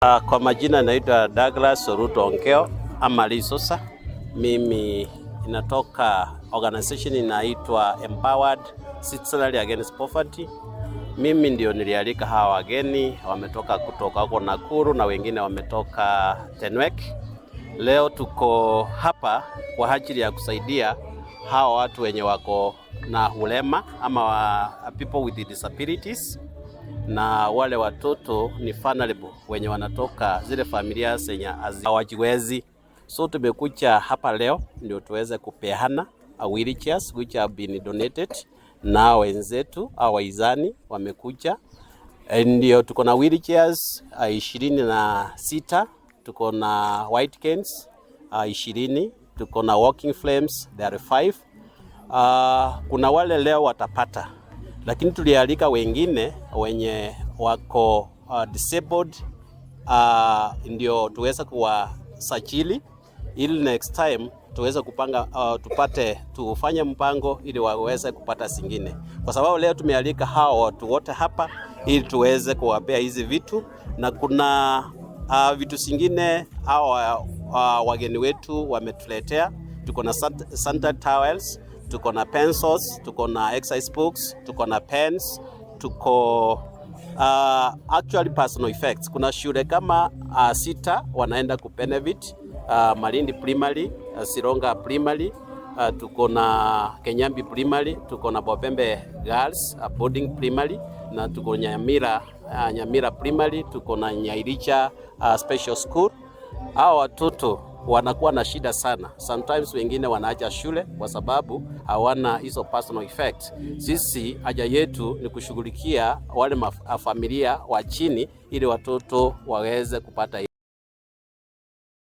Kwa majina naitwa Douglas Oruto Onkeo ama Lisosa. Mimi inatoka organization inaitwa Empowered Citizens Against Poverty. Mimi ndio nilialika hawa wageni, wametoka kutoka huko Nakuru na wengine wametoka Tenwek. Leo tuko hapa kwa ajili ya kusaidia hawa watu wenye wako na ulema ama people with disabilities, na wale watoto ni vulnerable wenye wanatoka zile familia zenye hawajiwezi. So tumekuja hapa leo ndio tuweze kupeana wheelchairs which have been donated na wenzetu au waizani wamekuja. Ndio tuko na wheelchairs 26, tuko na white canes 20, tuko na walking frames there are 5. Kuna wale leo watapata, lakini tulialika wengine wenye wako disabled ndio tuweze kuwasajili ili next time tuweze kupanga tufanye mpango ili waweze kupata zingine, kwa sababu leo tumealika hao watu wote hapa ili tuweze kuwapea hizi vitu, na kuna vitu zingine hao wageni wetu wametuletea. Tuko na Santa towels, tuko na pencils, tuko na exercise books, tuko na pens, tuko actually personal effects. Kuna shule kama 6 wanaenda kubenefit, Malindi Primary, Sironga Primary, tuko na Kenyambi Primary, tuko na Bopembe Girls Boarding Primary, na tuko Nyamira Primary, tuko na Nyairicha Special School. Hao watoto wanakuwa na shida sana. Sometimes wengine wanaacha shule kwa sababu hawana hizo personal effects. Sisi haja yetu ni kushughulikia wale familia wa chini ili watoto waweze kupata